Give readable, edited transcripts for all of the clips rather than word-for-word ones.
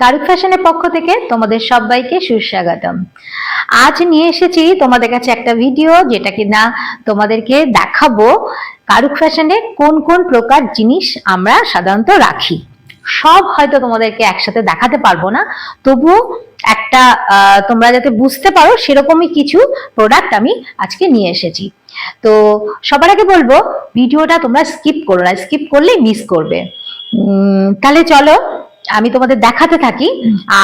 কারুক ফ্যাশনের পক্ষ থেকে তোমাদের সবাইকে সুস্বাগতম। আজ নিয়ে এসেছি তোমাদের কাছে একটা ভিডিও, যেটা কিনা তোমাদেরকে দেখাবো কারুক ফ্যাশনে কোন কোন প্রকার জিনিস আমরা সাধারণত রাখি। সব হয়তো তোমাদেরকে একসাথে দেখাতে পারবো না, তবুও একটা তোমরা যাতে বুঝতে পারো সেরকমই কিছু প্রোডাক্ট আমি আজকে নিয়ে এসেছি। তো সবার আগে বলবো, ভিডিওটা তোমরা স্কিপ করো না, স্কিপ করলে মিস করবে। তাহলে চলো আমি তোমাদের দেখাতে থাকি।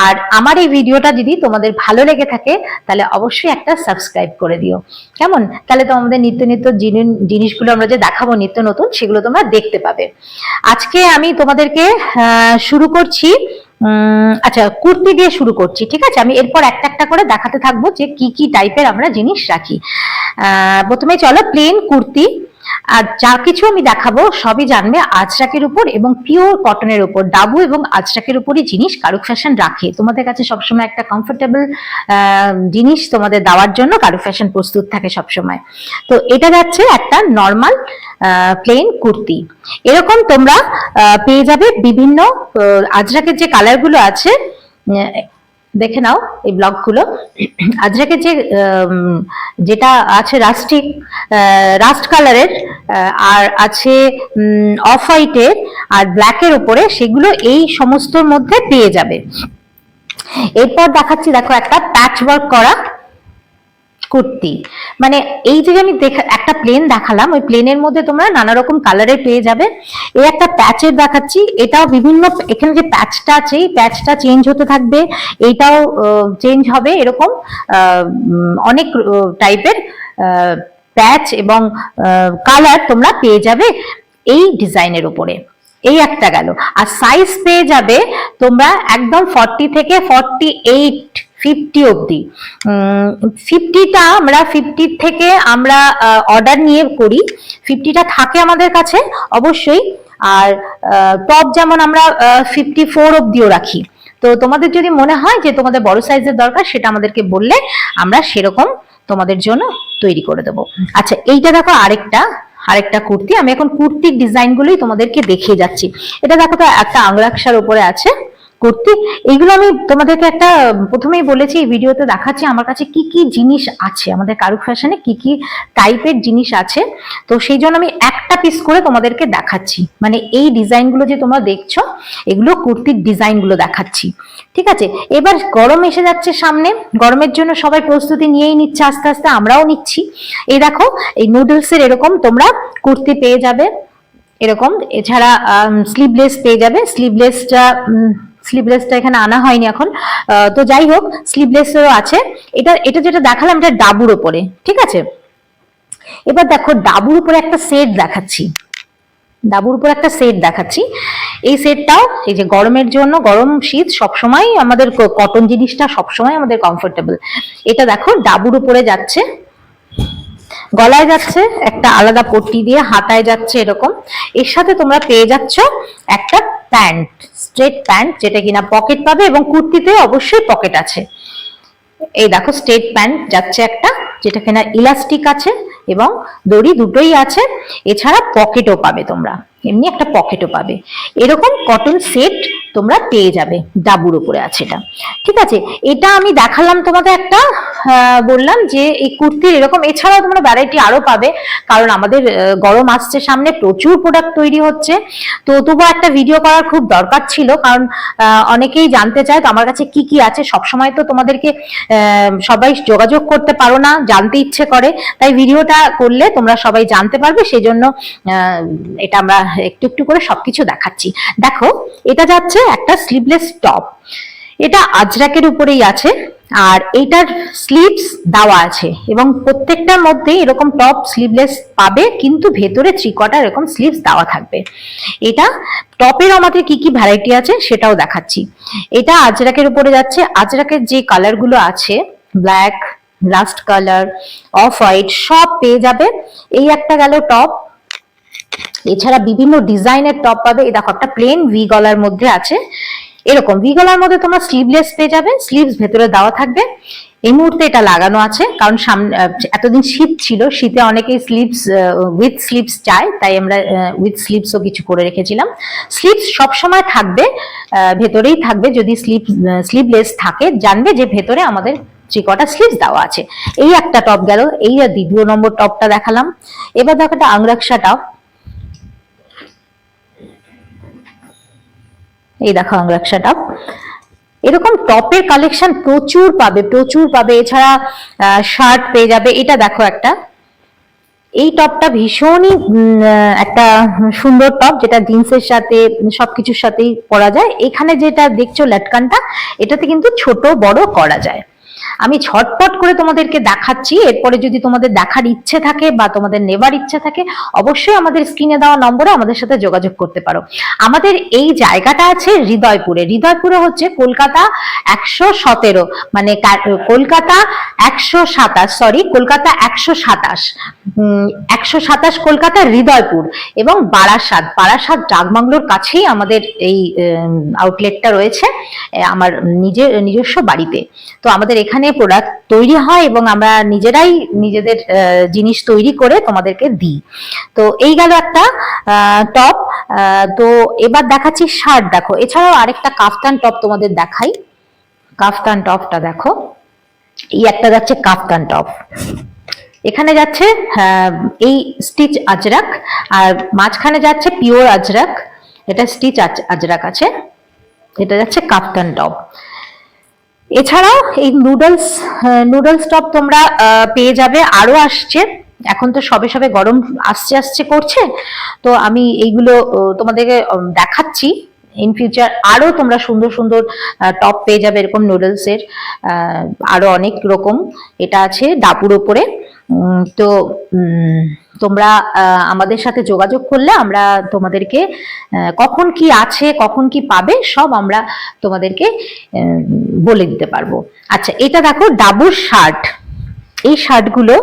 আর আমার এই ভিডিওটা যদি তোমাদের ভালো লেগে থাকে তাহলে অবশ্যই একটা সাবস্ক্রাইব করে দিও, কেমন? তাহলে তো আমাদের নিত্য নিত্য জিনিসগুলো আমরা যে দেখাবো নিত্য নতুন, সেগুলো তোমরা দেখতে পাবে। আজকে আমি তোমাদেরকে শুরু করছি, আচ্ছা কুর্তি দিয়ে শুরু করছি, ঠিক আছে? আমি এরপর একটা একটা করে দেখাতে থাকবো যে কি কি টাইপের আমরা জিনিস রাখি। প্রথমে চলো প্লেন কুর্তি। আর যা কিছু আমি দেখাবো সবই জানবে আজরাকের উপর এবং পিওর কটনের উপর। ডাবু এবং আজরাকের উপরই জিনিস কারুক ফ্যাশন রাখে। তোমাদের কাছে সবসময় একটা কমফোর্টেবল জিনিস তোমাদের দেওয়ার জন্য কারুক ফ্যাশন প্রস্তুত থাকে সবসময়। তো এটা যাচ্ছে একটা নর্মাল প্লেন কুর্তি। এরকম তোমরা পেয়ে যাবে বিভিন্ন আজরাকের যে কালারগুলো আছে, দেখে নাও এই ব্লগগুলো। আজরাকের যে যেটা আছে রাস্ট কালারের, আর আছে অফ হোয়াইটের আর ব্ল্যাকের উপরে, সেগুলো এই সমস্তর মধ্যে পেয়ে যাবে। এরপর দেখাচ্ছি, দেখো একটা প্যাচ ওয়ার্ক করা কুর্তি। মানে এই যে আমি একটা প্লেন দেখালাম, ওই প্লেনের মধ্যে তোমরা নানা রকম কালারের পেয়ে যাবে। এই একটা প্যাচের দেখাচ্ছি, এটাও বিভিন্ন, এখানে যে প্যাচটা আছে এই প্যাচটা চেঞ্জ হতে থাকবে, এইটাও চেঞ্জ হবে। এরকম অনেক টাইপের প্যাচ এবং কালার তোমরা পেয়ে যাবে এই ডিজাইনের উপরে। এই একটা গেল। আর সাইজ পেয়ে যাবে তোমরা একদম 40 থেকে 48 50 অব্দি। 50টা আমরা 50 থেকে আমরা অর্ডার নিয়ে করি, 50টা থাকে আমাদের কাছে অবশ্যই। আর টপ যেমন আমরা 54 অব্দিও রাখি। তো তোমাদের যদি মনে হয় যে তোমাদের বড় সাইজের দরকার, সেটা আমাদেরকে বললে আমরা সেরকম তোমাদের জন্য তৈরি করে দেবো। আচ্ছা এইটা দেখো আরেকটা কুর্তি। আমি এখন কুর্তির ডিজাইন গুলোই তোমাদেরকে দেখিয়ে যাচ্ছি। এটা দেখো তো একটা আংরাকসার উপরে আছে কুর্তি। এইগুলো আমি তোমাদেরকে একটা প্রথমেই বলেছি, এই ভিডিওতে দেখাচ্ছি আমার কাছে কি কি জিনিস আছে, আমাদের কারুক ফ্যাশনে কি কি টাইপের জিনিস আছে। তো সেই জন্য আমি একটা পিস করে তোমাদেরকে দেখাচ্ছি। মানে এই ডিজাইনগুলো যে তোমরা দেখছো, এগুলো কুর্তির ডিজাইনগুলো দেখাচ্ছি, ঠিক আছে? এবার গরম এসে যাচ্ছে সামনে, গরমের জন্য সবাই প্রস্তুতি নিয়েই নিচ্ছে, আস্তে আস্তে আমরাও নিচ্ছি। এই দেখো এই নুডলসের এরকম তোমরা কুর্তি পেয়ে যাবে এরকম। এছাড়া স্লিভলেস পেয়ে যাবে। স্লিভলেসটা এখানে আনা হয়নি এখন, তো যাই হোক স্লিভলেসও আছে। এটা যেটা দেখালাম এটা ডাবুর উপরে, ঠিক আছে? এবার দেখো ডাবুর উপরে একটা সেট দেখাচ্ছি। এই সেটটাও এই যে গরমের জন্য, গরম শীত সবসময় আমাদের কটন জিনিসটা সবসময় আমাদের কমফোর্টেবল। এটা দেখো ডাবুর উপরে যাচ্ছে, গলায় যাচ্ছে একটা আলাদা পট্টি দিয়ে, হাতায় যাচ্ছে এরকম। এর সাথে তোমরা পেয়ে যাচ্ছ একটা প্যান্ট, স্ট্রেট প্যান্ট, যেটা কিনা পকেট পাবে এবং কুর্তিতে অবশ্যই পকেট আছে। এই দেখো স্ট্রেট প্যান্ট যাচ্ছে একটা, যেটা কিনা ইলাস্টিক আছে এবং দড়ি দুটোই আছে। এছাড়া পকেটও পাবে তোমরা, এমনি একটা পকেটও পাবে। এরকম কটন সেট তোমরা পেয়ে যাবে, ডাবুর উপরে আছে এটা, ঠিক আছে? এটা আমি দেখালাম তোমাদের একটা, বললাম যে এই কুর্তির এরকম। এছাড়াও তোমরা ভ্যারাইটি আরো পাবে, কারণ আমাদের গরম আসছে সামনে, প্রচুর প্রোডাক্ট তৈরি হচ্ছে। তো তবুও একটা ভিডিও করার খুব দরকার ছিল, কারণ অনেকেই জানতে চায় তো আমার কাছে কি কি আছে। সবসময় তো তোমাদেরকে সবাই যোগাযোগ করতে পারো না, জানতে ইচ্ছে করে, তাই ভিডিওটা করলে তোমরা সবাই জানতে পারবে। সেই জন্য এটা আমরা একটু একটু করে সবকিছু দেখাচ্ছি। দেখো এটা যাচ্ছে একটা স্লিভলেস টপ, এটা আজরাকের উপরেই আছে। আর এইটার স্লিভস দেওয়া আছে এবং প্রত্যেকটার মধ্যে এরকম টপ স্লিভলেস পাবে, কিন্তু ভেতরে 3/4 এরকম স্লিভস দেওয়া থাকবে। এটা টপের আমাদের কি কি ভ্যারাইটি আছে সেটাও দেখাচ্ছি। এটা আজরাকের উপরে যাচ্ছে। আজরাকের যে কালার গুলো আছে, black, rushed colour, off white, সব পেয়ে যাবে। এই একটা গেল টপ। এছাড়া বিভিন্ন ডিজাইনের টপ পাবে। এই দেখো একটা প্লেন ভি গলার মধ্যে আছে, এরকম ভি গলার মধ্যে তোমরা স্লিভলেস পেয়ে যাবে, স্লিভস ভেতরে দেওয়া থাকবে। এই মুহূর্তে এটা লাগানো আছে, কারণ সামনে এতদিন শীত ছিল, শীতে অনেকেই স্লিভস উইথ স্লিভস চায়, তাই আমরা উইথ স্লিভসও কিছু করে রেখেছিলাম। স্লিভস সবসময় থাকবে, ভেতরেই থাকবে। যদি স্লিভলেস থাকে, জানবে যে ভেতরে আমাদের কটা স্লিভস দেওয়া আছে। এই একটা টপ গেল, এই দ্বিতীয় নম্বর টপটা দেখালাম। এবার দেখো একটা আংরাকশা টপ, এই দেখো আংরাকশা টপ। এরকম টপের কালেকশন প্রচুর পাবে। এছাড়া শার্ট পেয়ে যাবে। এটা দেখো একটা, এই টপটা ভীষণই একটা সুন্দর টপ, যেটা জিন্সের সাথে সবকিছুর সাথেই পরা যায়। এখানে যেটা দেখছো লটকানটা, এটাতে কিন্তু ছোট বড় করা যায়। আমি ঝটপট করে তোমাদেরকে দেখাচ্ছি, এরপরে যদি তোমাদের দেখার ইচ্ছে থাকে বা তোমাদের নেবার ইচ্ছে থাকে, অবশ্যই আমাদের স্ক্রিনে দেওয়া নম্বরে আমাদের সাথে যোগাযোগ করতে পারো। আমাদের এই জায়গাটা আছে হৃদয়পুরে। হৃদয়পুরে হচ্ছে কলকাতা 117, মানে কলকাতা 127, সরি কলকাতা 127 কলকাতা হৃদয়পুর, এবং বারাসাত ডাকবাংলোর কাছেই আমাদের এই আউটলেটটা রয়েছে, আমার নিজস্ব বাড়িতে। তো আমাদের এখানে প্রোডাক্ট তৈরি হয় এবং আমরা নিজেরাই নিজেদের জিনিস তৈরি করে তোমাদেরকে দিই। তো এই গেল একটা টপ। তো এবার দেখাচ্ছি শার্ট। দেখো, এছাড়াও আরেকটা কাফতান টপ তোমাদের দেখাই। কাফতান টপটা দেখো, এই একটা যাচ্ছে কাফতান টপ, এখানে যাচ্ছে এই স্টিচ আজরাক, আর মাঝখানে যাচ্ছে পিওর আজরাক, এটা স্টিচ আজরাক আছে। এটা যাচ্ছে কাফতান টপ। এছাড়াও এই নুডলস টপ তোমরা পেয়ে যাবে, আরো আসছে। এখন তো সবে গরম আসছে করছে, তো আমি এইগুলো তোমাদেরকে দেখাচ্ছি। ইন ফিউচার আরো তোমরা সুন্দর টপ পেয়ে যাবে এরকম নুডলস এর, আরো অনেক রকম। এটা আছে ডাবুর ওপরে। তো তোমরা আমাদের সাথে যোগাযোগ করলে আমরা তোমাদেরকে কখন কি আছে, কখন কি পাবে, সব আমরা তোমাদেরকে বলে দিতে পারবো। আচ্ছা, এটা দেখো ডাবুর শার্ট। এই শার্টগুলো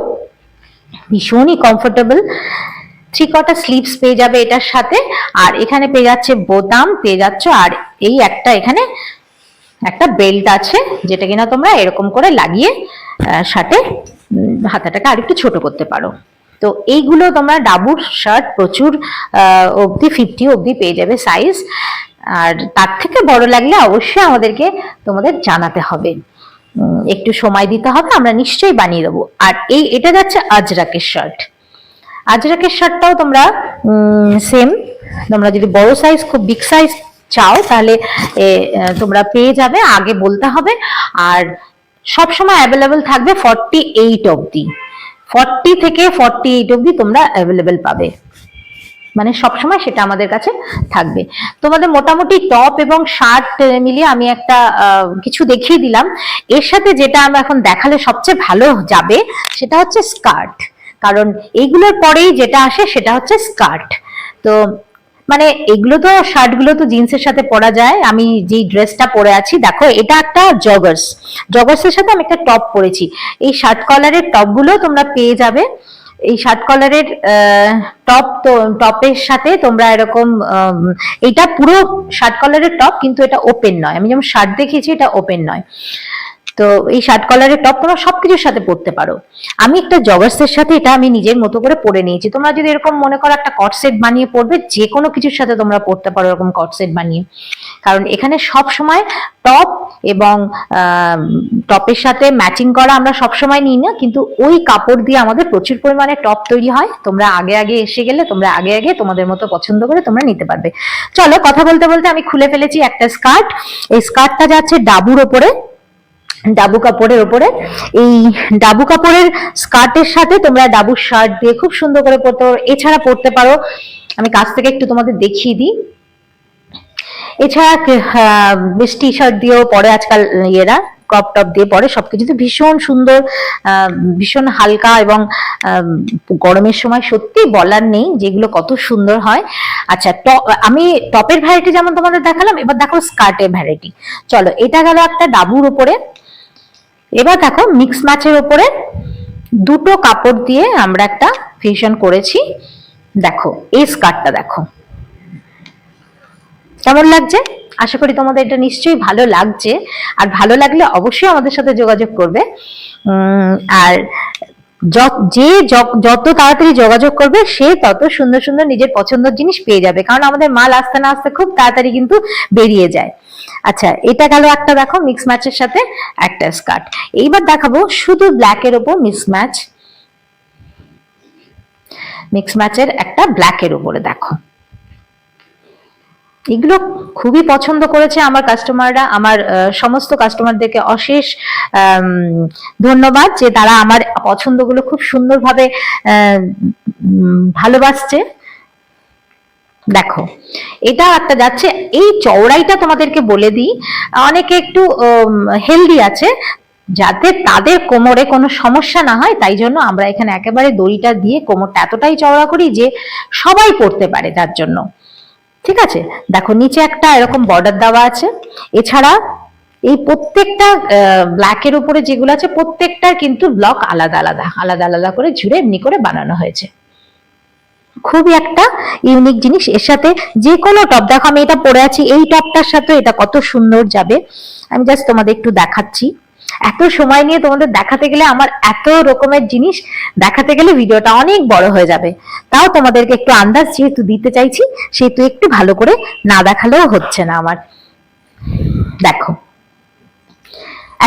ভীষণই কমফোর্টেবল। 3 স্লিভস পেয়ে যাবে এটার সাথে, আর এখানে পেয়ে যাচ্ছে বোতাম পেয়ে যাচ্ছ, আর এই একটা এখানে একটা বেল্ট আছে, যেটা কিনা তোমরা এরকম করে লাগিয়ে শার্টে হাতাটাকে আরেকটু ছোট করতে পারো। তো এইগুলো তোমরা ডাবুর শার্ট প্রচুর অবধি 50 অবধি পেয়ে যাবে সাইজ, আর তার থেকে বড় লাগলে অবশ্যই আমাদেরকে তোমাদের জানাতে হবে, একটু সময় দিতে হবে, আমরা নিশ্চয়ই বানিয়ে দেবো। আর এটা যাচ্ছে আজরাকের শার্ট। আজরাকের শার্টটাও তোমরা সেম, তোমরা যদি বড় সাইজ, খুব বিগ সাইজ চাও, তাহলে তোমরা পেয়ে যাবে, আগে বলতে হবে। আর সবসময় অ্যাভেলেবেল থাকবে 48 অবধি, 40 থেকে 48 অবধি তোমরা অ্যাভেলেবেল পাবে, মানে সবসময় সেটা আমাদের কাছে থাকবে। তোমাদের মোটামুটি টপ এবং শার্ট মিলিয়ে আমি একটা কিছু দেখিয়ে দিলাম। এর সাথে যেটা আমরা এখন দেখালে সবচেয়ে ভালো যাবে, সেটা হচ্ছে স্কার্ট, কারণ এইগুলোর পরেই যেটা আসে সেটা হচ্ছে স্কার্ট। তো মানে এগুলো তো, শার্ট গুলো তো জিন্সের সাথে পরা যায়। আমি যে ড্রেসটা পরে আছি, দেখো এটা একটা জগার্সের সাথে আমি একটা টপ পরেছি। এই শার্ট কলারের টপ গুলো তোমরা পেয়ে যাবে। এই শার্ট কলারের টপের সাথে তোমরা এরকম, এটা পুরো শার্ট কলারের টপ, কিন্তু এটা ওপেন নয়। আমি যেমন শার্ট দেখিয়েছি, এটা ওপেন নয়। তো এই শার্ট কলারের টপ তোমরা সবকিছুর সাথে পরতে পারো। আমি একটা জগার্সের সাথে এটা আমি নিজের মতো করে পরে নিয়েছি। তোমরা যদি এরকম মনে করো একটা কট সেট বানিয়ে পরবে, যে কোনো কিছুর সাথে তোমরা পরতে পারো এরকম কট সেট বানিয়ে, কারণ এখানে সব সময় টপ এবং টপের সাথে ম্যাচিং করা আমরা সবসময় নিই না, কিন্তু ওই কাপড় দিয়ে আমাদের প্রচুর পরিমাণে টপ তৈরি হয়। তোমরা আগে এসে গেলে তোমরা আগে তোমাদের মতো পছন্দ করে তোমরা নিতে পারবে। চলো, কথা বলতে বলতে আমি খুলে ফেলেছি একটা স্কার্ট। এই স্কার্টটা যাচ্ছে ডাবুর ওপরে, ডাবু কাপড়ের ওপরে। এই ডাবু কাপড়ের স্কার্টের সাথে তোমরা ডাবুর শার্ট দিয়ে খুব সুন্দর করে পরতে পারো। এছাড়া পরতে পারো, আমি কাছ থেকে একটু তোমাদের দেখিয়ে দিই, এছাড়া বেশ টি শার্ট দিয়েও পরে আজকাল ইয়েরা, ক্রপ টপ দিয়ে পরে, সবকিছুতে ভীষণ সুন্দর, ভীষণ হালকা, এবং গরমের সময় সত্যি বলার নেই যেগুলো কত সুন্দর হয়। আচ্ছা, আমি টপের ভ্যারাইটি যেমন তোমাদের দেখালাম, এবার দেখো স্কার্টের ভ্যারাইটি। চলো, এটা গেল একটা ডাবুর উপরে। এবার দেখো মিক্স ম্যাচের উপরে দুটো কাপড় দিয়ে আমরা একটা ফিউশন করেছি। দেখো এই স্কার্টটা দেখো কেমন লাগছে। আশা করি তোমাদের এটা নিশ্চয়ই ভালো লাগছে, আর ভালো লাগলে অবশ্যই আমাদের সাথে যোগাযোগ করবে। আর যত তাড়াতাড়ি যোগাযোগ করবে সে তত সুন্দর সুন্দর নিজের পছন্দের জিনিস পেয়ে যাবে, কারণ আমাদের মাল আসতে না আসতে খুব তাড়াতাড়ি কিন্তু বেরিয়ে যায়। আচ্ছা, এটা গেল একটা, দেখো মিক্স ম্যাচের সাথে একটা স্কার্ট। এইবার দেখাবো শুধু ব্ল্যাকের ওপর মিক্স ম্যাচের একটা ব্ল্যাকের উপরে। দেখো এগুলো খুবই পছন্দ করেছে আমার কাস্টমাররা। আমার সমস্ত কাস্টমারদেরকে অশেষ ধন্যবাদ যে তারা আমার পছন্দগুলো খুব সুন্দরভাবে ভালোবাসছে। দেখো এটা একটা যাচ্ছে, এই চওড়াইটা তোমাদেরকে বলে দিই, অনেকে একটু হেলদি আছে, যাতে তাদের কোমরে কোনো সমস্যা না হয়, তাই জন্য আমরা এখানে একেবারে দড়িটা দিয়ে কোমরটা এতটাই চওড়া করি যে সবাই পড়তে পারে, তার জন্য। ঠিক আছে, দেখো নিচে একটা এরকম বর্ডার দেওয়া আছে। এছাড়া এই প্রত্যেকটা ব্ল্যাকের উপরে যেগুলো আছে প্রত্যেকটার কিন্তু ব্লক আলাদা আলাদা আলাদা আলাদা করে ঝুড়ে এমনি করে বানানো হয়েছে। খুবই একটা ইউনিক জিনিস। এর সাথে যে কোনো টপ, দেখো আমি এটা পরে আছি, এই টপটার সাথে এটা কত সুন্দর যাবে। আমি জাস্ট তোমাদের একটু দেখাচ্ছি। এত সময় নিয়ে তোমাদের দেখাতে গেলে, আমার এত রকমের জিনিস দেখাতে গেলে ভিডিওটা অনেক বড় হয়ে যাবে। তাও তোমাদেরকে একটু আন্দাজ যেহেতু দিতে চাইছি, সেহেতু একটু ভালো করে না দেখালেও হচ্ছে না আমার। দেখো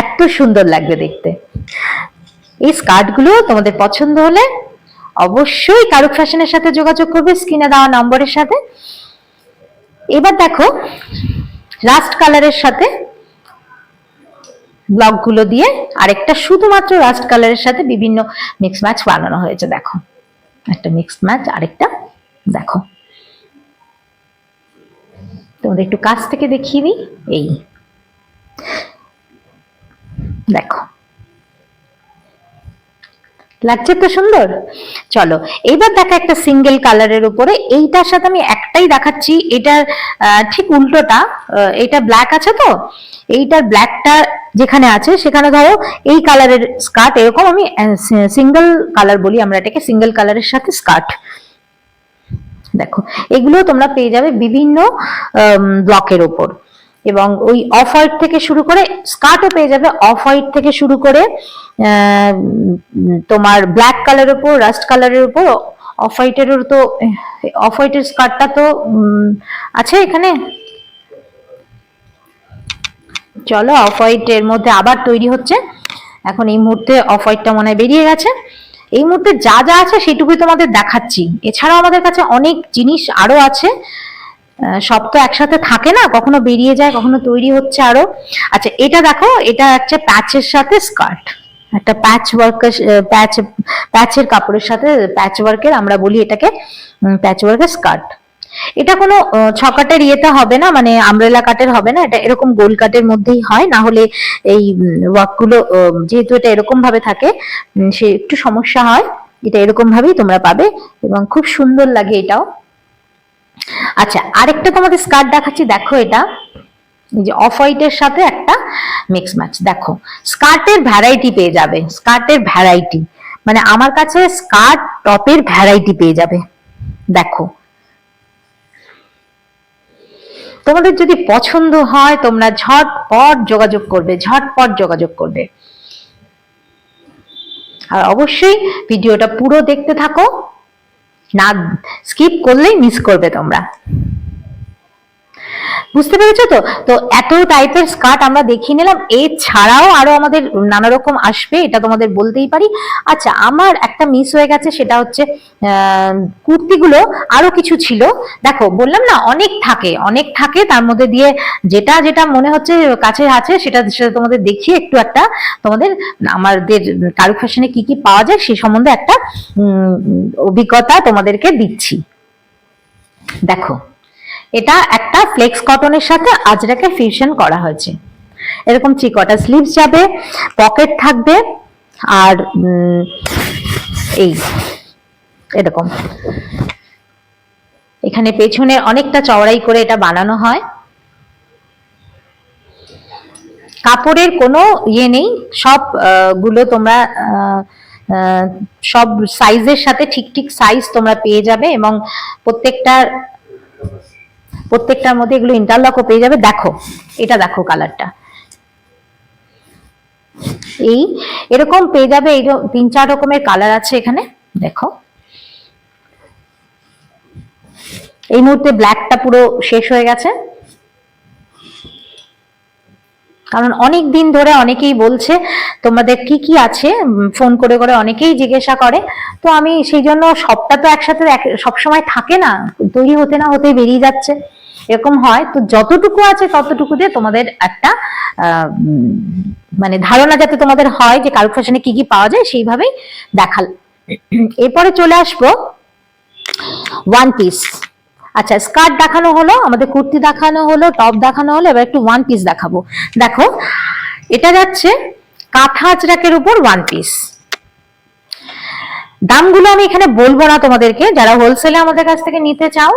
এত সুন্দর লাগবে দেখতে। এই স্কার্ট গুলো তোমাদের পছন্দ হলে অবশ্যই কারুক ফ্যাশনের সাথে যোগাযোগ করবে স্ক্রিনে দেওয়া নম্বরের সাথে। এবার দেখো রাস্ট কালারের সাথে ব্লক গুলো দিয়ে আরেকটা শুধুমাত্র রাস্ট কালারের সাথে বিভিন্ন মিক্স ম্যাচ বানানো হয়েছে। দেখো একটা মিক্স ম্যাচ, আরেকটা দেখো, তোমাদের একটু কাছ থেকে দেখিয়ে দিই। এই দেখো লাগছে তো সুন্দর। চলো এইবার দেখা একটা সিঙ্গেল কালারের উপরে, এইটার সাথে আমি একটাই দেখাচ্ছি, এটার ঠিক উল্টোটা। এটা ব্ল্যাক আছে তো, এইটার ব্ল্যাকটা যেখানে আছে সেখানে ধরো এই কালারের স্কার্ট, এরকম আমি সিঙ্গেল কালার বলি আমরা এটাকে, সিঙ্গেল কালারের সাথে স্কার্ট। দেখো এগুলো তোমরা পেয়ে যাবে বিভিন্ন ব্লকের ওপর, এবং ওই অফ হোয়াইট থেকে শুরু করে স্কার্টও পেয়ে যাবে, অফ হোয়াইট থেকে শুরু করে তোমার ব্ল্যাক কালারের উপর, রাস্ট কালারের উপর, অফ হোয়াইটের তো, অফ হোয়াইটের স্কার্টটা তো আছে এখানে। চলো অফ হোয়াইটের মধ্যে আবার তৈরি হচ্ছে এখন, এই মুহূর্তে অফ হোয়াইটটা মনে হয় বেরিয়ে গেছে। এই মুহূর্তে যা যা আছে সেটুকুই তোমাদের দেখাচ্ছি। এছাড়াও আমাদের কাছে অনেক জিনিস আরো আছে, সব তো একসাথে থাকে না, কখনো বেরিয়ে যায়, কখনো তৈরি হচ্ছে আরো। আচ্ছা এটা দেখো, এটা হচ্ছে প্যাচের সাথে স্কার্ট, একটা প্যাচ ওয়ার্কের প্যাচের কাপড়ের সাথে প্যাচ ওয়ার্কের, আমরা বলি এটাকে প্যাচ ওয়ার্কের স্কার্ট। এটা কোনো ছকাটের ইয়েতে হবে না, মানে আমব্রেলা কাটের হবে না, এটা এরকম গোল কাটের মধ্যেই হয়, না হলে এই ওয়ার্কগুলো যেহেতু এটা এরকম ভাবে থাকে সে একটু সমস্যা হয়। এটা এরকম ভাবেই তোমরা পাবে এবং খুব সুন্দর লাগে এটাও। আচ্ছা আরেকটা তোমাদের স্কার্ট দেখাচ্ছি, দেখো এটা এই যে অফ হোয়াইটের সাথে একটা মিক্স ম্যাচ। দেখো স্কার্টের ভ্যারাইটি পেয়ে যাবে, স্কার্টের ভ্যারাইটি মানে আমার কাছে স্কার্ট টপের ভ্যারাইটি পেয়ে যাবে। দেখো তোমাদের যদি পছন্দ হয় তোমরা ঝটপট যোগাযোগ করবে, ঝটপট যোগাযোগ করবে। আর অবশ্যই ভিডিওটা পুরো দেখতে থাকো, না স্কিপ করলেই মিস করবে তোমরা। বুঝতে পেরেছো তো? তো এত টাইপের স্কার্ট আমরা দেখিয়ে নিলাম, এছাড়াও আরো আমাদের নানা রকম আসবে, এটা তোমাদের বলতেই পারি। আচ্ছা আমার একটা মিস হয়ে গেছে, সেটা হচ্ছে কুর্তিগুলো আরো কিছু ছিল। দেখো বললাম না অনেক থাকে, তার মধ্যে দিয়ে যেটা যেটা মনে হচ্ছে কাছে আছে সেটা তোমাদের দেখিয়ে একটু একটা তোমাদের আমাদের কারুক ফ্যাশনে কি কি পাওয়া যায় সে সম্বন্ধে একটা অভিজ্ঞতা তোমাদেরকে দিচ্ছি। দেখো এটা একটা ফ্লেক্স কটনের সাথে আজরাকে ফিউশন করা হয়েছে, এরকম চিকটা স্লিভস যাবে, পকেট থাকবে, আর এই এরকম এখানে পেছনে অনেকটা চওড়াই করে এটা বানানো হয়। কাপড়ের কোনো ইয়ে নেই, সব গুলো তোমরা সব সাইজের সাথে ঠিক ঠিক সাইজ তোমরা পেয়ে যাবে, এবং প্রত্যেকটার মধ্যে এগুলো ইন্টারলকও পেয়ে যাবে। দেখো এটা, দেখো কালারটা এই এরকম পেয়ে যাবে। এই 3-4 রকমের কালার আছে এখানে, দেখো। এই মুহূর্তে ব্ল্যাকটা পুরো শেষ হয়ে গেছে, কারণ অনেক দিন ধরে অনেকেই বলছে তোমাদের কি কি আছে, ফোন করে করে অনেকেই জিজ্ঞাসা করে। তো আমি সেই জন্য সবটা তো একসাথে সবসময় থাকে না, তৈরি হতে না হতে বেরিয়ে যাচ্ছে, এরকম হয়। তো যতটুকু আছে ততটুকু দিয়ে তোমাদের একটা মানে ধারণা যাতে তোমাদের হয় যে কারুক ফ্যাশনে কি কি পাওয়া যায়, সেইভাবেই দেখাল। এরপরে চলে আসবো ওয়ান পিস। আচ্ছা, স্কার্ট দেখানো হলো, আমাদের কুর্তি দেখানো হলো, টপ দেখানো হলো, এবার একটু ওয়ান পিস দেখাবো। দেখো এটা যাচ্ছে কাঁথা আঁচড়াকের উপর ওয়ান পিস। দামগুলো আমি এখানে বলবো না তোমাদেরকে, যারা হোলসেলে আমাদের কাছ থেকে নিতে চাও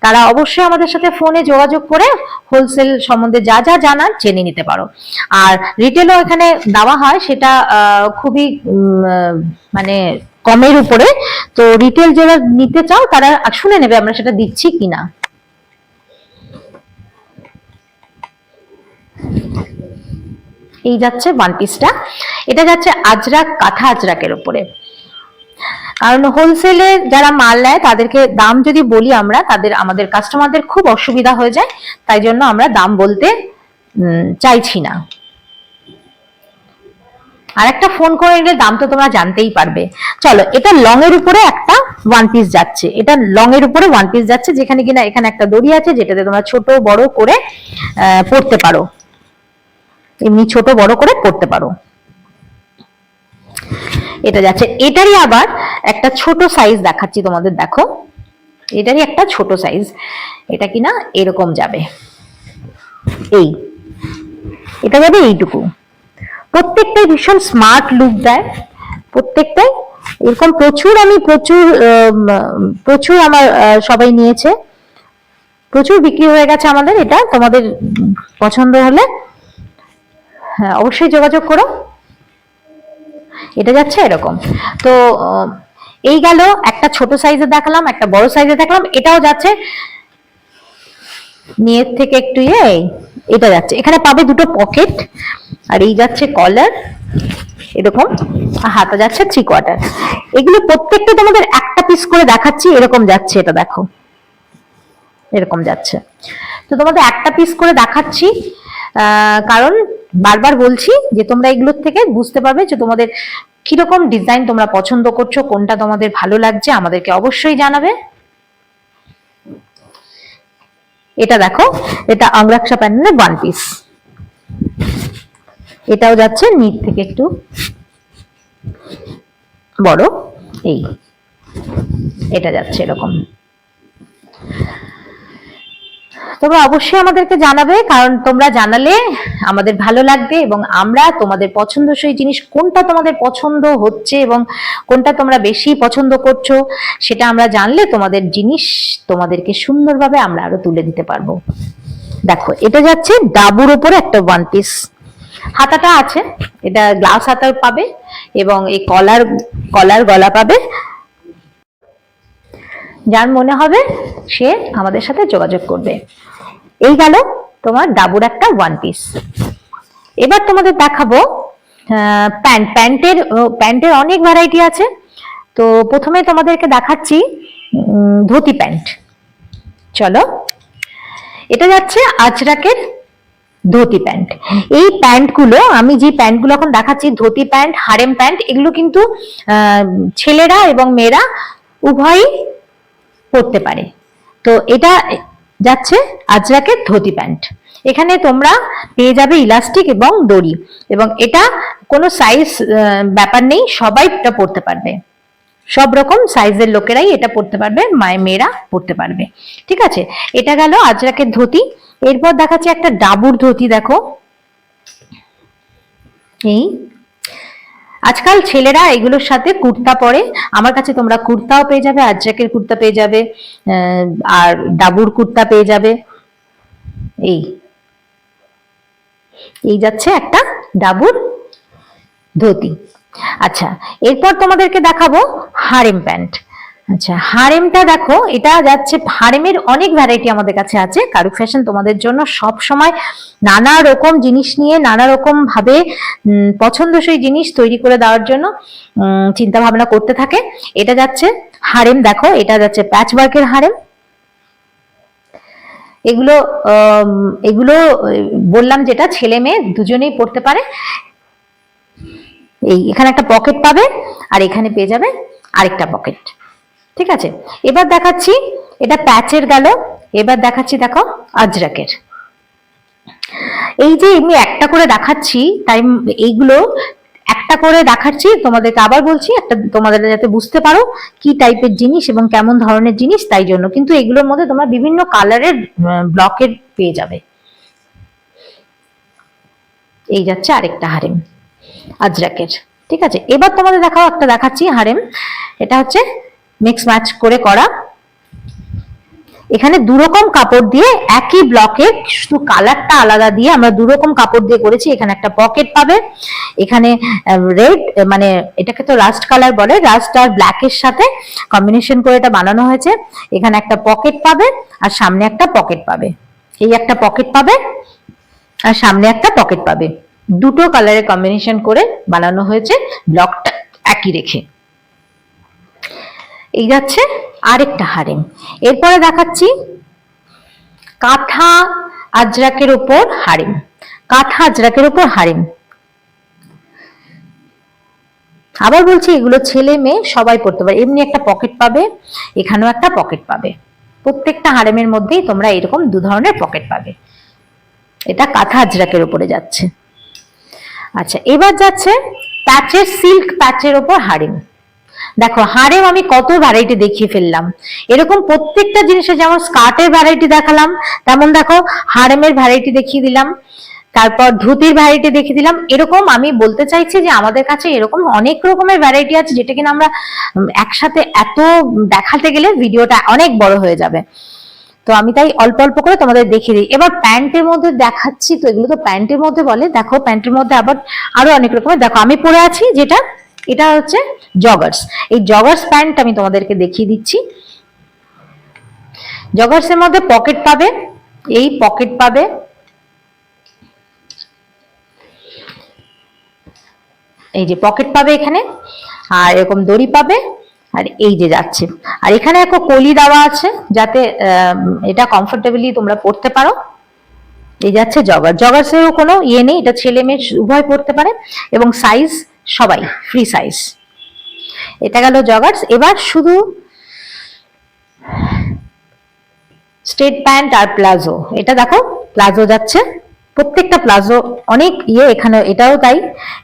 তারা অবশ্যই আমাদের সাথে ফোনে যোগাযোগ করে হোলসেল সম্বন্ধে যা যা জানার জেনে নিতে পারো। আর রিটেলও এখানে দেওয়া হয়, সেটা খুবই মানে কমের উপরে। তো রিটেল যারা নিতে চাও তারা শুনে নেবে আমরা সেটা দিচ্ছি কিনা। এই যাচ্ছে ওয়ান পিসটা, এটা যাচ্ছে আজরাক, কাঁথা আজরাকের উপরে। কারণ হোলসেলে যারা মাল নেয় তাদেরকে দাম যদি বলি আমরা, আমাদের কাস্টমারদের খুব অসুবিধা হয়ে যায়, তাই জন্য আমরা দাম বলতে চাইছি না। আর একটা ফোন করে নিলে দাম তো তোমরা জানতেই পারবে। চলো, এটা লং এর উপরে একটা ওয়ান পিস যাচ্ছে, এটা লং এর উপরে ওয়ান পিস যাচ্ছে, যেখানে কিনা এখানে একটা দড়ি আছে যেটাতে তোমরা ছোট বড় করে পড়তে পারো, এমনি ছোট বড় করে পড়তে পারো। এটা যাচ্ছে, এটারই আবার একটা ছোট সাইজ দেখাচ্ছি তোমাদের, দেখো এটারই একটা ছোট সাইজ, এটা কিনা এরকম যাবে, এটা যাবে এইটুকু। প্রত্যেকটাই ভীষণ স্মার্ট লুক দেয়, প্রত্যেকটাই এরকম প্রচুর আমার সবাই নিয়েছে, প্রচুর বিক্রি হয়ে গেছে আমাদের। এটা তোমাদের পছন্দ হলে হ্যাঁ অবশ্যই যোগাযোগ করো। এটা যাচ্ছে এরকম। তো এই গেল একটা ছোট সাইজে দেখালাম, একটা বড় সাইজে দেখালাম। এটাও যাচ্ছে নিয়ের থেকে একটু এটা যাচ্ছে, এখানে পাবে দুটো পকেট, আর এই যাচ্ছে কলার এরকম, হাতা যাচ্ছে 3/4। এগুলো প্রত্যেকটা তোমাদের একটা পিস করে দেখাচ্ছি, এরকম যাচ্ছে, এটা দেখো এরকম যাচ্ছে। তো তোমাদের একটা পিস করে দেখাচ্ছি কারণ বারবার বলছি যে তোমরা এগুলোর থেকে বুঝতে পারবে যে তোমাদের কিরকম ডিজাইন তোমরা পছন্দ করছো, কোনটা তোমাদের ভালো লাগছে আমাদেরকে অবশ্যই জানাবে। এটা দেখো, এটা আংরাকশা প্যানেলের ওয়ান পিস, এটাও যাচ্ছে নিচ থেকে একটু বড়, এটা যাচ্ছে এরকম। তোমরা অবশ্যই আমাদেরকে জানাবে, কারণ তোমরা জানালে আমাদের ভালো লাগবে এবং আমরা তোমাদের পছন্দসই জিনিস কোনটা তোমাদের পছন্দ হচ্ছে এবং কোনটা তোমরা বেশি পছন্দ করছো সেটা আমরা জানলে তোমাদের জিনিস তোমাদেরকে সুন্দরভাবে আমরা আরো তুলে দিতে পারবো। দেখো এটা যাচ্ছে ডাবুর উপরে একটা ওয়ান পিস, হাতাটা আছে, এটা গ্লাস হাতা পাবে এবং এই কলার গলা পাবে। যার মনে হবে সে আমাদের সাথে যোগাযোগ করবে। এই গেল তোমার ডাবুর একটা ওয়ান পিস। এবার তোমাদের দেখাবো প্যান্টের অনেক ভ্যারাইটি আছে। তো প্রথমে তোমাদেরকে দেখাচ্ছি ধুতি প্যান্ট। চলো, এটা যাচ্ছে আজরাকের ধুতি প্যান্ট। এই প্যান্টগুলো, আমি যে প্যান্টগুলো এখন দেখাচ্ছি, ধুতি প্যান্ট, হারেম প্যান্ট, এগুলো কিন্তু ছেলেরা এবং মেয়েরা উভয়ই পরতে পারে। তো এটা যাচ্ছে আজরাকের ধুতি প্যান্ট। এখানে তোমরা পেয়ে যাবে ইলাস্টিক এবং দড়ি, এবং এটা কোনো সাইজ ব্যাপার নেই, সবাই এটা পরতে পারবে, সব রকম সাইজের লোকেরাই এটা পরতে পারবে, মেয়েরা পরতে পারবে। ঠিক আছে, এটা গেল আজরাকের ধুতি। এরপর দেখাচ্ছি একটা ডাবুর ধুতি। দেখো এই আজকাল ছেলেরা এগুলোর সাথে কুর্তা পরে, আমার কাছে তোমরা কুর্তাও পেয়ে যাবে, আজরাকের কুর্তা পেয়ে যাবে, আর ডাবুর কুর্তা পেয়ে যাবে। এই যাচ্ছে একটা ডাবুর ধুতি। আচ্ছা, এরপর তোমাদেরকে দেখাবো হারেম প্যান্ট। আচ্ছা, হারেমটা দেখো, এটা যাচ্ছে, হারেমের অনেক ভ্যারাইটি আমাদের কাছে আছে। কারুক ফ্যাশন তোমাদের জন্য সব সময় নানা রকম জিনিস নিয়ে নানা রকম ভাবে পছন্দসই জিনিস তৈরি করে দেওয়ার জন্য চিন্তা ভাবনা করতে থাকে। এটা যাচ্ছে হারেম, দেখো এটা যাচ্ছে প্যাচ ওয়ার্কের হারেম। এগুলো এগুলো বললাম যেটা ছেলে মেয়ে দুজনেই পড়তে পারে। এই এখানে একটা পকেট পাবে, আর এখানে পেয়ে যাবে আরেকটা পকেট। ঠিক আছে, এবার দেখাচ্ছি, এটা প্যাচের গেল। এবার দেখাচ্ছি দেখো আজরাকের। এই যে আমি একটা করে দেখাচ্ছি, তাই এইগুলো একটা করে দেখাচ্ছি তোমাদেরকে, আবার বলছি একটা তোমাদের যাতে বুঝতে পারো কি টাইপের জিনিস এবং কেমন ধরনের জিনিস, তাই জন্য। কিন্তু এগুলোর মধ্যে তোমরা বিভিন্ন কালারের ব্লকের পেয়ে যাবে। এই যাচ্ছে আরেকটা হারেম আজরাকের। ঠিক আছে, এবার তোমাদের দেখাও, একটা দেখাচ্ছি হারেম। এটা হচ্ছে মিক্স ম্যাচ করে করা। এখানে দুরকম কাপড় দিয়ে একই ব্লকে, শুধু কালারটা আলাদা দিয়ে আমরা দুরকম কাপড় দিয়ে করেছি। এখানে একটা পকেট পাবে, এখানে রেড, মানে এটাকে তো রাস্ট কালার বলে, রাস্ট আর ব্ল্যাকের সাথে কম্বিনেশন করে এটা বানানো হয়েছে। এখানে একটা পকেট পাবে আর সামনে একটা পকেট পাবে। এই একটা পকেট পাবে আর সামনে একটা পকেট পাবে। দুটো কালারের কম্বিনেশন করে বানানো হয়েছে, ব্লকটা একই রেখে। এই যাচ্ছে আরেকটা হারেম। এরপরে দেখাচ্ছি কাঁথা আজরাকের উপর হারেম। কাঁথা আজরাকের উপর হারেম, আবার বলছি এগুলো ছেলে মেয়ে সবাই পড়তে পারে। এমনি একটা পকেট পাবে, এখানেও একটা পকেট পাবে। প্রত্যেকটা হারেমের মধ্যেই তোমরা এরকম দু ধরনের পকেট পাবে। এটা কাঁথা আজরাকের উপরে যাচ্ছে। আচ্ছা, এবার যাচ্ছে প্যাচের, সিল্ক প্যাচের উপর হারেম। দেখো হারেম আমি কত ভ্যারাইটি দেখিয়ে ফেললাম। এরকম প্রত্যেকটা জিনিসে যেমন স্কার্টের ভ্যারাইটি দেখালাম, তেমন দেখো হারেমের ভ্যারাইটি দেখিয়ে দিলাম, তারপর ধুতির ভ্যারাইটি দেখিয়ে দিলাম। এরকম আমি বলতে চাইছি যে আমাদের কাছে এরকম অনেক রকমের ভ্যারাইটি আছে, যেটা কিনা আমরা একসাথে এত দেখাতে গেলে ভিডিওটা অনেক বড় হয়ে যাবে। তো আমি তাই অল্প অল্প করে তোমাদের দেখিয়ে দিই। এবার প্যান্টের মধ্যে দেখাচ্ছি, তো এগুলো তো প্যান্টের মধ্যে বলে। দেখো প্যান্টের মধ্যে আবার আরো অনেক রকমের, দেখো আমি পরে আছি যেটা, এটা হচ্ছে জগার্স। এই জগার্স প্যান্ট আমি তোমাদেরকে দেখিয়ে দিচ্ছি। জগার্স এর মধ্যে পকেট পাবে, এই পকেট পাবে, এই যে পকেট পাবে এখানে, আর এরকম দড়ি পাবে, আর এই যে যাচ্ছে। আর এখানে একটা কলি দেওয়া আছে যাতে এটা কমফোর্টেবলি তোমরা পড়তে পারো। এই যাচ্ছে জগার। জগার্সেরও কোনো ইয়ে নেই, এটা ছেলে মেয়ে উভয় পড়তে পারে এবং সাইজ সবাই ফ্রি সাইজ। এটা গেল জগার্স। এবার শুধু স্ট্রেট প্যান্ট আর প্লাজো। এটা দেখো প্লাজো যাচ্ছে, প্রত্যেকটা প্লাজো অনেক ইয়ে। এখানে এটাও তাই,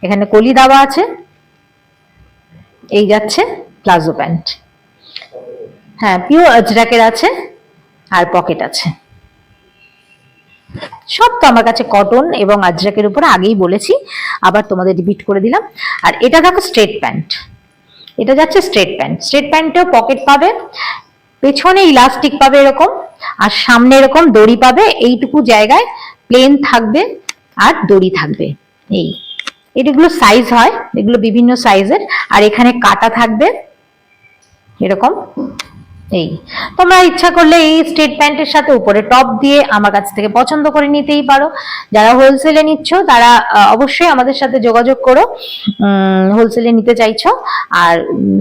এখানে কলি দেওয়া আছে। এই যাচ্ছে প্লাজো প্যান্ট। হ্যাঁ, পিওর আজরাকের আছে আর পকেট আছে। সব তো আমার কাছে কটন এবং আজরাকের উপরে আগেই বলেছি, আবার তোমাদের রিপিট করে দিলাম। আর এটা দেখো স্ট্রেট প্যান্ট, এটা যাচ্ছে স্ট্রেট প্যান্ট। স্ট্রেট প্যান্টেও পকেট পাবে, পেছনে ইলাস্টিক পাবে এরকম, আর সামনে এরকম দড়ি পাবে। এইটুকু জায়গায় প্লেন থাকবে আর দড়ি থাকবে। এই এগুলো সাইজ হয়, এগুলো বিভিন্ন সাইজের। আর এখানে কাটা থাকবে এরকম। এই তোমরা ইচ্ছা করলে এই স্ট্রেট প্যান্টের সাথে উপরে টপ দিয়ে আমার কাছ থেকে পছন্দ করে নিতেই পারো। যারা হোলসেলে নিচ্ছ তারা অবশ্যই আমাদের সাথে যোগাযোগ করো, হোলসেলে নিতে চাইছো। আর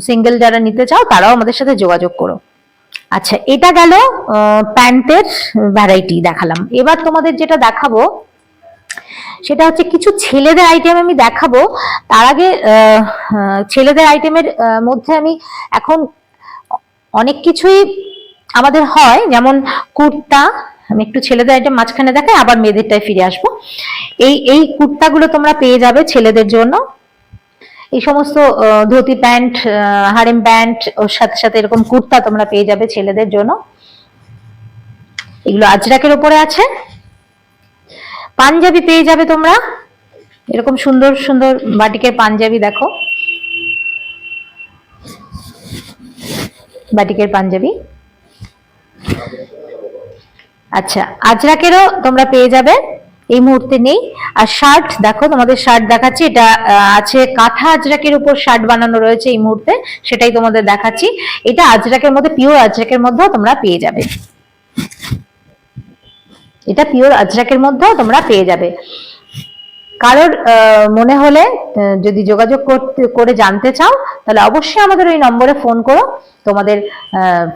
সিঙ্গেল যারা নিতে চাও তারাও আমাদের সাথে যোগাযোগ করো। আচ্ছা, এটা গেল প্যান্টের ভ্যারাইটি দেখালাম। এবার তোমাদের যেটা দেখাবো সেটা হচ্ছে কিছু ছেলেদের আইটেম আমি দেখাবো। তার আগে ছেলেদের আইটেমের মধ্যে আমি এখন অনেক কিছুই আমাদের হয়, যেমন কুর্তা। আমি একটু ছেলেদের আইটেম মাঝখানে দেখাই, আবার মেয়েদেরটায় ফিরে আসবো। এই কুর্তাগুলো তোমরা পেয়ে যাবে ছেলেদের জন্য। এই সমস্ত ধুতি প্যান্ট, হারেম প্যান্ট, ওর সাথে সাথে এরকম কুর্তা তোমরা পেয়ে যাবে ছেলেদের জন্য। এগুলো আজরাকের উপরে আছে। পাঞ্জাবি পেয়ে যাবে তোমরা, এরকম সুন্দর সুন্দর বাটিকের পাঞ্জাবি। দেখো বাটিকের পাঞ্জাবি। আচ্ছা, আজরাকেরও তোমরা পেয়ে যাবে এই মুহূর্তে নেই। আর শার্ট দেখো, তোমাদের শার্ট দেখাচ্ছি, এটা আছে কাঁথা আজরাকের উপর শার্ট বানানো রয়েছে এই মুহূর্তে, সেটাই তোমাদের দেখাচ্ছি। এটা আজরাকের মধ্যে, পিওর আজরাকের মধ্যেও তোমরা পেয়ে যাবে, এটা পিওর আজরাকের মধ্যেও তোমরা পেয়ে যাবে। কারোর মনে হলে যদি যোগাযোগ করে জানতে চাও তাহলে অবশ্যই আমাদের ওই নম্বরে ফোন করো, তোমাদের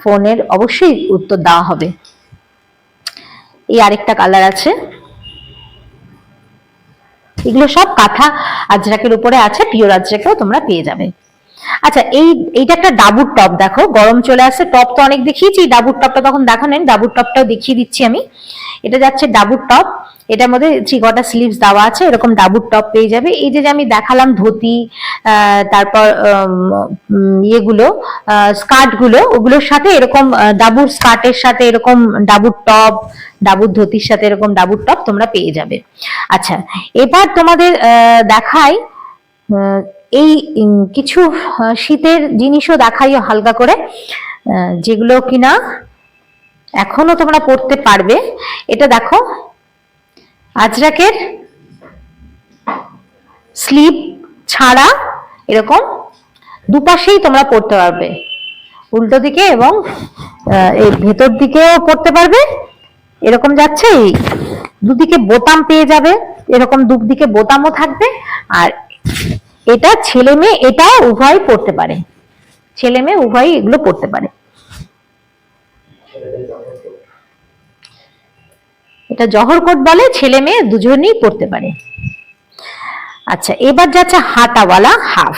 ফোনের অবশ্যই উত্তর দেওয়া হবে। এই আরেকটা কালার আছে, এগুলো সব কাঁথা আজরাকের উপরে আছে, পিওর আজরাকেও তোমরা পেয়ে যাবে। আচ্ছা, এইটা একটা ডাবুর টপ, দেখো গরম চলে আসছে, টপ তো অনেক দেখিয়েছি, ডাবুর টপটা তখন দেখানো নেই, ডাবুর টপটাও দেখিয়ে দিচ্ছি আমি। এটা যাচ্ছে ডাবুর টপ, এটার মধ্যে চিকটা স্লিভস দেওয়া আছে, এরকম ডাবুর টপ পেয়ে যাবে। এই যে আমি দেখালাম ধুতি, তারপর ইয়েগুলো স্কার্ট গুলো, ওগুলোর সাথে এরকম ডাবুর স্কার্টের সাথে এরকম ডাবুর টপ, ডাবুর ধুতির সাথে এরকম ডাবুর টপ তোমরা পেয়ে যাবে। আচ্ছা, এবার তোমাদের দেখাই এই কিছু শীতের জিনিসও দেখাই হালকা করে, যেগুলো কিনা এখনো তোমরা পড়তে পারবে। এটা দেখো, আজরাকের স্লিভ ছাড়া এরকম দুপাশেই তোমরা পড়তে পারবে, উল্টো দিকে এবং এই ভেতর দিকেও পড়তে পারবে, এরকম যাচ্ছে। এই দুদিকে বোতাম পেয়ে যাবে, এরকম দুদিকে বোতামও থাকবে। আর এটা ছেলে মেয়ে, এটা উভয় পড়তে পারে, ছেলে মেয়ে উভয় এগুলো পড়তে পারে। এটা জহর কোট বলে, ছেলে মেয়ে দুজনেই পড়তে পারে। আচ্ছা, এবার যাচ্ছে হাতাওয়ালা হাফ,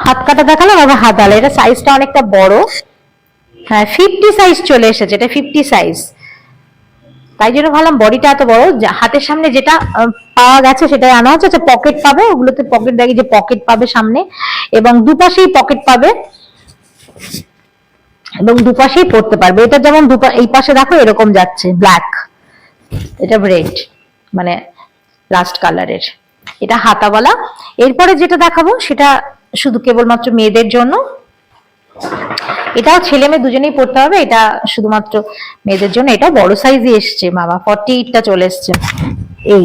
হাত কাটা দেখালাম, আবার হাতাওয়ালা। এটা সাইজটা অনেকটা বড়, হ্যাঁ 50 সাইজ চলে এসেছে, এটা 50 সাইজ, তাই জন্য ভাবলাম বডিটা এত বড়। হাতের সামনে যেটা পাওয়া গেছে সেটাই আনা হচ্ছে। আচ্ছা, পকেট পাবে, ওগুলোতে পকেট দেখি যে পকেট পাবে সামনে, এবং দুপাশেই পকেট পাবে, এবং দুপাশেই পড়তে পারবে। এটা যেমন এই পাশে দেখো এরকম যাচ্ছে ব্ল্যাক, এটা রেড, মানে লাস্ট কালারের, এটা হাতাওয়ালা। এরপরে যেটা দেখাবো সেটা শুধু কেবলমাত্র মেয়েদের জন্য, এটাও ছেলে মেয়ে দুজনেই পড়তে হবে, এটা শুধুমাত্র মেয়েদের জন্য। এটা বড় সাইজই এসছে বাবা, 48টা চলে এসছে। এই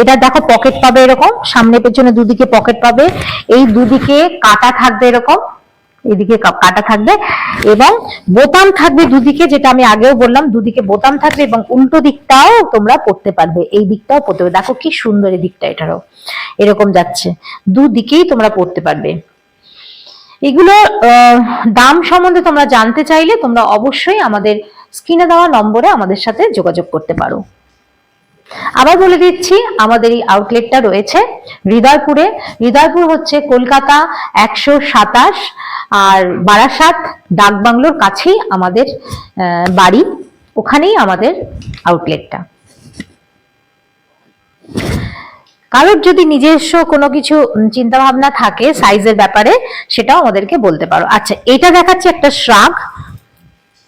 এটা দেখো পকেট পাবে এরকম, সামনে পেছনে দুদিকে পকেট পাবে, এই দুদিকে কাটা থাকবে এরকম, এদিকে কাটা থাকবে এবং বোতাম থাকবে দুদিকে, যেটা আমি আগেও বললাম, দুদিকে বোতাম থাকবে এবং উল্টো দিকটাও তোমরা পড়তে পারবে, এই দিকটাও পড়তে পারবে। দেখো কি সুন্দর এই দিকটা, এটারও এরকম যাচ্ছে, দুদিকেই তোমরা পড়তে পারবে। এগুলো দাম সম্বন্ধে তোমরা জানতে চাইলে তোমরা অবশ্যই আমাদের স্ক্রিনে দেওয়া নম্বরে আমাদের সাথে যোগাযোগ করতে পারো। আবার বলে দিচ্ছি, আমাদের এই আউটলেটটা রয়েছে হৃদয়পুরে। হৃদয়পুর হচ্ছে কলকাতা 127 আর বারাসাত ডাকবাংলোর কাছেই আমাদের বাড়ি, ওখানেই আমাদের আউটলেটটা। কারোর যদি নিজস্ব কোনো কিছু চিন্তা ভাবনা থাকে সাইজের ব্যাপারে, সেটাও আমাদেরকে বলতে পারো। আচ্ছা, এটা দেখাচ্ছি একটা শ্রাগ,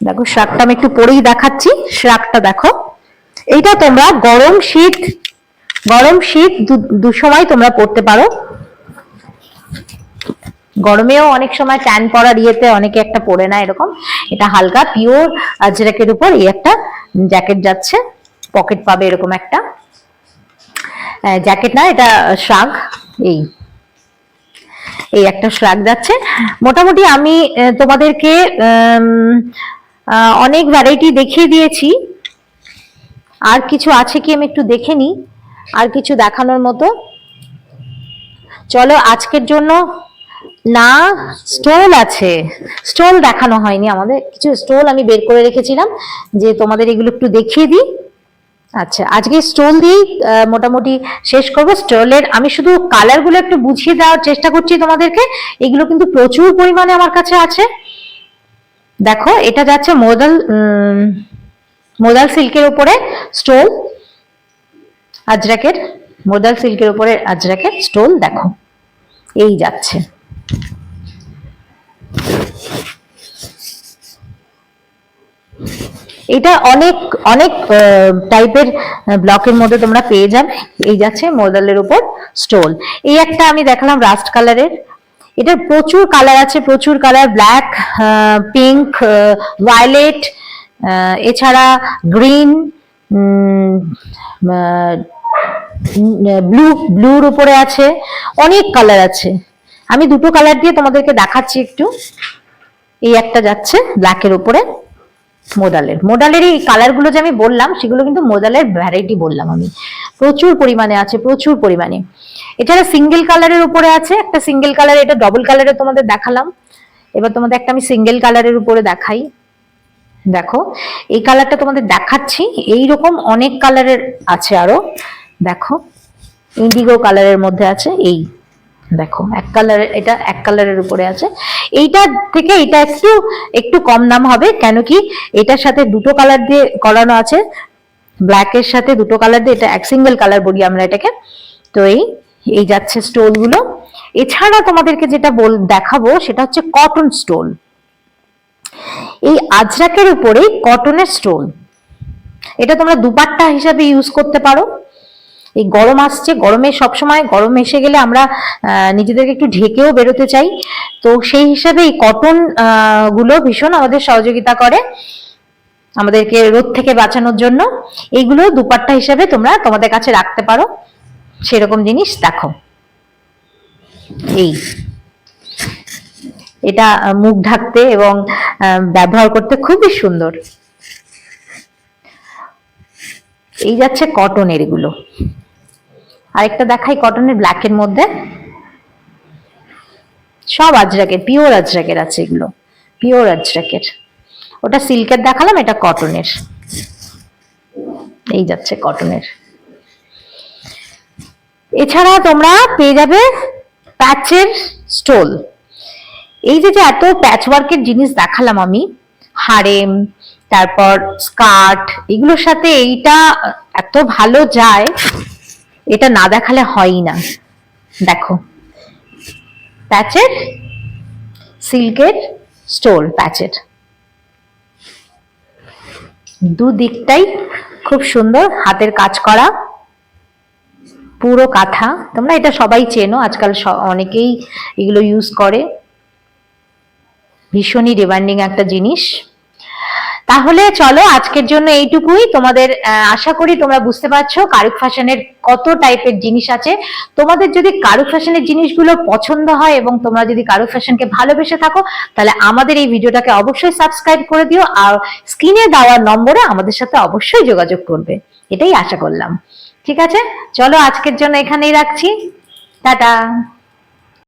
দেখো শ্রাগটা আমি একটু পরেই দেখাচ্ছি। শ্রাগটা দেখো, এইটা তোমরা গরম শীত দু সময় তোমরা পড়তে পারো। গরমেও অনেক সময় ট্যান পরার ইয়েতে অনেকে একটা পরে না এরকম। এটা হালকা পিওর আজরাকের উপর এই একটা জ্যাকেট যাচ্ছে, পকেট পাবে এরকম একটা, জ্যাকেট না এটা শ্রাগ, এই একটা শ্রাগ যাচ্ছে। মোটামুটি আমি তোমাদেরকে অনেক ভ্যারাইটি দেখিয়ে দিয়েছি, আর কিছু আছে কি আমি একটু দেখে নিই, আর কিছু দেখানোর মতো। চলো আজকের জন্য, না স্টোল আছে, স্টোল দেখানো হয়নি, আমাদের কিছু স্টোল আমি বের করে রেখেছিলাম যে তোমাদের এগুলো একটু দেখিয়ে দিই। আচ্ছা, আজকে স্টোল দিয়েই মোটামুটি শেষ করবো। স্টোলের আমি শুধু কালার গুলো একটু বুঝিয়ে দেওয়ার চেষ্টা করছি তোমাদেরকে, এগুলো কিন্তু প্রচুর পরিমাণে আমার কাছে আছে। দেখো, এটা যাচ্ছে মোদাল সিল্কের উপরে স্টোল, আজরাকের মোদাল সিল্কের উপরে আজরাকের স্টোল, দেখো এই যাচ্ছে। এটা অনেক অনেক টাইপের ব্লকের মধ্যে তোমরা পেয়ে যাবে। এই যাচ্ছে মোদালের উপর স্টোল। এই একটা আমি দেখালাম রাস্ট কালারের, এটা প্রচুর কালার আছে, প্রচুর কালার, ব্ল্যাক, পিঙ্ক, ভায়োলেট, এছাড়া গ্রিন, ব্লুর উপরে আছে, অনেক কালার আছে। আমি দুটো কালার দিয়ে তোমাদেরকে দেখাচ্ছি একটু। এই একটা যাচ্ছে ব্ল্যাকের উপরে, মোডালের এই কালার গুলো যে আমি বললাম সেগুলো কিন্তু মোডালের ভ্যারাইটি বললাম আমি, প্রচুর পরিমাণে আছে, প্রচুর পরিমাণে। এছাড়া সিঙ্গেল কালারের উপরে আছে, একটা সিঙ্গেল কালার, এটা ডবল কালারে তোমাদের দেখালাম। এবার তোমাদের একটা আমি সিঙ্গেল কালারের উপরে দেখাই। দেখো এই কালারটা তোমাদের দেখাচ্ছি, এইরকম অনেক কালারের আছে আরো। দেখো ইন্ডিগো কালারের মধ্যে আছে, এই দেখো এক কালারের, এটা এক কালারের উপরে আছে। এইটা থেকে এটা একটু একটু কম দাম হবে, কেন কি এটার সাথে দুটো কালার দিয়ে করানো আছে, ব্ল্যাকের সাথে দুটো কালার দিয়ে, এটা এক সিঙ্গেল কালার বলি আমরা এটাকে। তো এই যাচ্ছে স্টোল গুলো। এছাড়া তোমাদেরকে যেটা দেখাবো সেটা হচ্ছে কটন স্টোল। এই আজরাকের উপরে কটনের স্টোল, এটা তোমরা দুপাট্টা হিসাবে ইউজ করতে পারো। এই গরম আসছে, গরমে সবসময় গরম এসে গেলে আমরা নিজেদেরকে একটু ঢেকেও বেরোতে চাই, তো সেই হিসাবে এই কটন গুলো ভীষণ আমাদের সহযোগিতা করে আমাদেরকে রোদ থেকে বাঁচানোর জন্য। এইগুলো দুপাট্টা হিসাবে তোমরা তোমাদের কাছে রাখতে পারো, সেরকম জিনিস। দেখো এটা মুখ ঢাকতে এবং ব্যবহার করতে খুবই সুন্দর। এই যাচ্ছে কটনের এগুলো। আরেকটা দেখাই কটনের ব্ল্যাকের মধ্যে, সব আজরাকের, পিওর আজরাকের আছে এগুলো, পিওর আজরাকের। ওটা সিল্কের দেখালাম, এটা কটনের। এই যাচ্ছে কটনের। এছাড়া তোমরা পেয়ে যাবে প্যাচের স্টোল। এই যে এত প্যাচ ওয়ার্কের জিনিস দেখালাম আমি, হারেম, তারপর স্কার্ট, এগুলোর সাথে এইটা এত ভালো যায়, এটা না দেখালে হয়ই না। দেখো প্যাচের, সিল্কের স্টোল, প্যাচের দুদিকটাই খুব সুন্দর, হাতের কাজ করা, পুরো কাঁথা। তোমরা এটা সবাই চেনো, আজকাল অনেকেই এগুলো ইউজ করে, ভীষণই ডিমান্ডিং একটা জিনিস। তাহলে চলো আজকের জন্য এইটুকুই। তোমাদের আশা করি তোমরা বুঝতে পারছো কারুক ফ্যাশনের কত টাইপের জিনিস আছে। তোমাদের যদি কারুক ফ্যাশনের জিনিসগুলো পছন্দ হয় এবং তোমরা যদি কারুক ফ্যাশনকে ভালোবেসে থাকো, তাহলে আমাদের এই ভিডিওটাকে অবশ্যই সাবস্ক্রাইব করে দিও, আর স্ক্রিনে দেওয়া নম্বরে আমাদের সাথে অবশ্যই যোগাযোগ করবে, এটাই আশা করলাম। ঠিক আছে, চলো আজকের জন্য এখানেই রাখছি, টাটা।